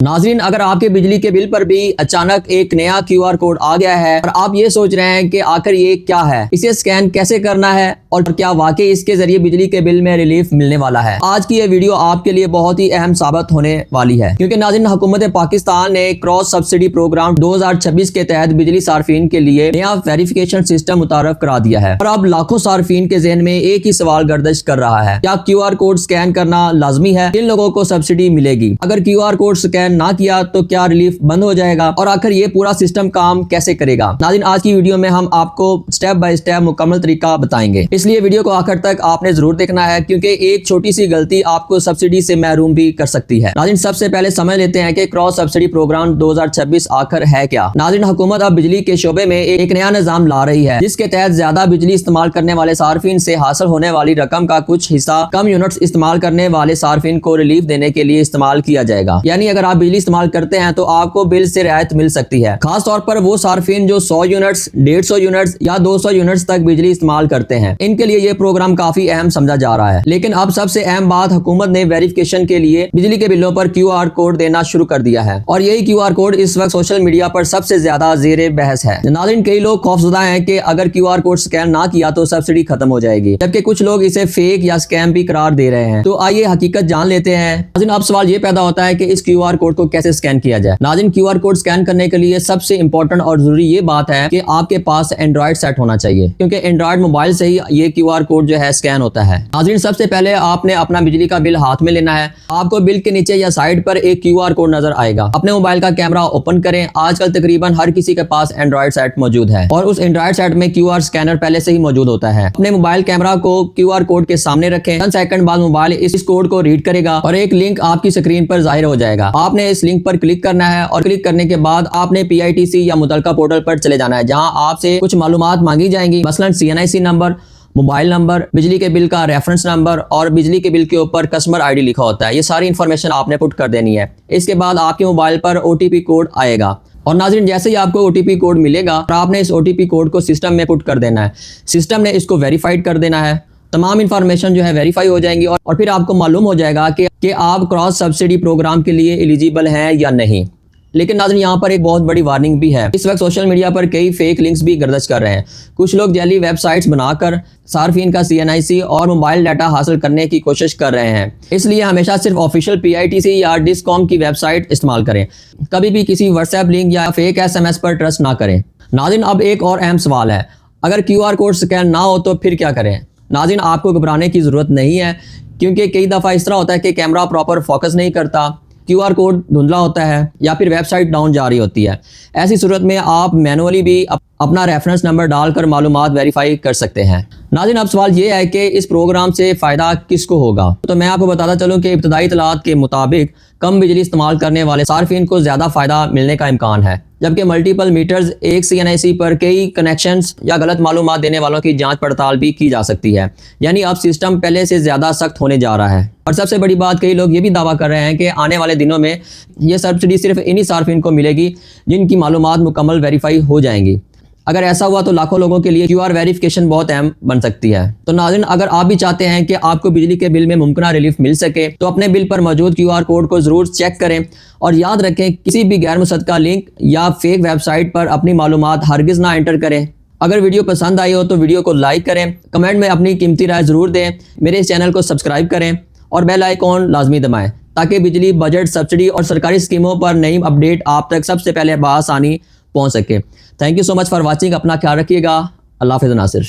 नाज़रीन, अगर आपके बिजली के बिल पर भी अचानक एक नया QR कोड आ गया है और आप ये सोच रहे हैं कि आखिर ये क्या है, इसे स्कैन कैसे करना है और क्या वाकई इसके जरिए बिजली के बिल में रिलीफ मिलने वाला है। आज की ये वीडियो आपके लिए बहुत ही अहम साबित होने वाली है, क्योंकि नाज़रीन, हुकूमत पाकिस्तान ने क्रॉस सब्सिडी प्रोग्राम 2026 के तहत बिजली सार्फिन के लिए नया वेरिफिकेशन सिस्टम मुतारफ करा दिया है। और अब लाखों सार्फिन के ज़हन में एक ही सवाल गर्दिश कर रहा है, क्या QR कोड स्कैन करना लाजमी है? किन लोगों को सब्सिडी मिलेगी? अगर QR कोड स्कैन ना किया तो क्या रिलीफ बंद हो जाएगा? और आखिर ये पूरा सिस्टम काम कैसे करेगा? नाज़रीन, आज की वीडियो में हम आपको स्टेप बाय स्टेप मुकम्मल तरीका बताएंगे, इसलिए वीडियो को आखिर तक आपने जरूर देखना है, क्योंकि एक छोटी सी गलती आपको सब्सिडी से महरूम भी कर सकती है। नाज़रीन, सबसे पहले समझ लेते हैं कि क्रॉस सब्सिडी प्रोग्राम 2026 आखिर है क्या। नाज़रीन, हुकूमत अब बिजली के शोबे में एक नया निजाम ला रही है, जिसके तहत ज्यादा बिजली इस्तेमाल करने वाले सार्फिन से हासिल होने वाली रकम का कुछ हिस्सा कम यूनिट्स इस्तेमाल करने वाले सार्फिन को रिलीफ देने के लिए इस्तेमाल किया जाएगा। यानी अगर आप बिजली इस्तेमाल करते हैं तो आपको बिल से रियायत मिल सकती है। खास तौर पर वो सार्फिन जो 100 यूनिट्स, 150 यूनिट्स या 200 यूनिट्स तक बिजली इस्तेमाल करते हैं, इनके लिए ये प्रोग्राम काफी अहम समझा जा रहा है। लेकिन अब सबसे अहम बात, हुकूमत ने वेरिफिकेशन के लिए बिजली के बिलों पर QR कोड देना शुरू कर दिया है, और यही QR कोड इस वक्त सोशल मीडिया पर सबसे ज्यादा जेरे बहस है। नाज़रीन, कई लोग खौफजदा हैं कि अगर QR कोड स्कैन ना किया तो सब्सिडी खत्म हो जाएगी, जबकि कुछ लोग इसे फेक या स्कैम भी करार दे रहे हैं। तो आइए हकीकत जान लेते हैं। नाज़रीन, अब सवाल ये पैदा होता है कि इस QR कोड को कैसे स्कैन किया जाए। नाज़रीन, QR कोड स्कैन करने के लिए सबसे इंपॉर्टेंट और जरूरी ये बात है कि आपके पास एंड्रॉइड सेट होना चाहिए, क्योंकि एंड्रॉइड मोबाइल से ही ये QR कोड जो है स्कैन होता है। नाज़रीन, सबसे पहले आपने अपना बिजली का बिल हाथ में लेना है। आपको बिल के नीचे या साइड पर एक QR कोड नजर आएगा। अपने मोबाइल का कैमरा ओपन करें। आजकल तकरीबन हर किसी के पास एंड्रॉइड सेट मौजूद है, और उस एंड्रॉइड सेट में QR स्कैनर पहले से ही मौजूद होता है। अपने मोबाइल कैमरा को QR कोड के सामने रखें। 10 सेकंड बाद मोबाइल इस कोड को रीड करेगा और एक लिंक आपकी स्क्रीन पर जाहिर हो जाएगा। आपने इस लिंक पर क्लिक करना है, और क्लिक करने के बाद आपने PITC या मुतलका पोर्टल पर चले जाना है, जहां आपसे कुछ मालूमात मांगी जाएंगी, मसलन CNIC नंबर, मोबाइल नंबर, बिजली के बिल का रेफरेंस नंबर, और बिजली के बिल के ऊपर कस्टमर ID लिखा होता है। ये सारी इंफॉर्मेशन आपने पुट कर देनी है। इसके बाद आपके मोबाइल पर OTP कोड आएगा, और नाज़रीन, जैसे ही आपको OTP कोड मिलेगा, आपने इस OTP कोड को सिस्टम में पुट कर देना है। सिस्टम ने इसको वेरीफाइड कर देना है। तमाम इंफॉर्मेशन जो है वेरीफाई हो जाएंगी, और फिर आपको मालूम हो जाएगा कि आप क्रॉस सब्सिडी प्रोग्राम के लिए एलिजिबल हैं या नहीं। लेकिन नाज़रीन, यहाँ पर एक बहुत बड़ी वार्निंग भी है। इस वक्त सोशल मीडिया पर कई फेक लिंक्स भी गर्दिश कर रहे हैं। कुछ लोग जाली वेबसाइट्स बनाकर सार्फिन का CNIC और मोबाइल डाटा हासिल करने की कोशिश कर रहे हैं। इसलिए हमेशा सिर्फ ऑफिशियल PITC या डिस्कॉम की वेबसाइट इस्तेमाल करें। कभी भी किसी व्हाट्सएप लिंक या फेक SMS पर ट्रस्ट ना करें। नाज़रीन, अब एक और अहम सवाल है, अगर QR कोड स्कैन ना हो तो फिर क्या करें? नाज़रीन, आपको घबराने की ज़रूरत नहीं है, क्योंकि कई दफ़ा इस तरह होता है कि कैमरा प्रॉपर फोकस नहीं करता, QR कोड धुंधला होता है, या फिर वेबसाइट डाउन जा रही होती है। ऐसी सूरत में आप मैनुअली भी अपना रेफरेंस नंबर डालकर मालूमात वेरीफाई कर सकते हैं। नाज़रीन, अब सवाल ये है कि इस प्रोग्राम से फ़ायदा किसको होगा? तो मैं आपको बताता चलूँ कि इब्तदाई इत्तलात के मुताबिक कम बिजली इस्तेमाल करने वाले सार्फिन को ज़्यादा फ़ायदा मिलने का इम्कान है, जबकि मल्टीपल मीटर्स एक CNIC पर कई कनेक्शंस या गलत मालूमात देने वालों की जांच पड़ताल भी की जा सकती है। यानी अब सिस्टम पहले से ज़्यादा सख्त होने जा रहा है। और सबसे बड़ी बात, कई लोग ये भी दावा कर रहे हैं कि आने वाले दिनों में ये सब्सिडी सिर्फ इन्हीं सार्फिन को मिलेगी जिनकी मालूमात मुकम्मल वेरीफाई हो जाएंगी। अगर ऐसा हुआ तो लाखों लोगों के लिए QR वेरिफिकेशन बहुत अहम बन सकती है। तो नाज़रीन, अगर आप भी चाहते हैं कि आपको बिजली के बिल में मुमकिन रिलीफ मिल सके, तो अपने बिल पर मौजूद QR कोड को ज़रूर चेक करें, और याद रखें, किसी भी गैर मुसद्दका लिंक या फेक वेबसाइट पर अपनी मालूमात हरगिज़ ना एंटर करें। अगर वीडियो पसंद आई हो तो वीडियो को लाइक करें, कमेंट में अपनी कीमती राय ज़रूर दें, मेरे इस चैनल को सब्सक्राइब करें और बेल आइकॉन लाजमी दबाएं, ताकि बिजली, बजट, सब्सिडी और सरकारी स्कीमों पर नई अपडेट आप तक सबसे पहले बआसानी पहुंच सके। Thank you so much for watching. अपना ख्याल रखिएगा। अल्लाह हाफ़िज़ नासिर।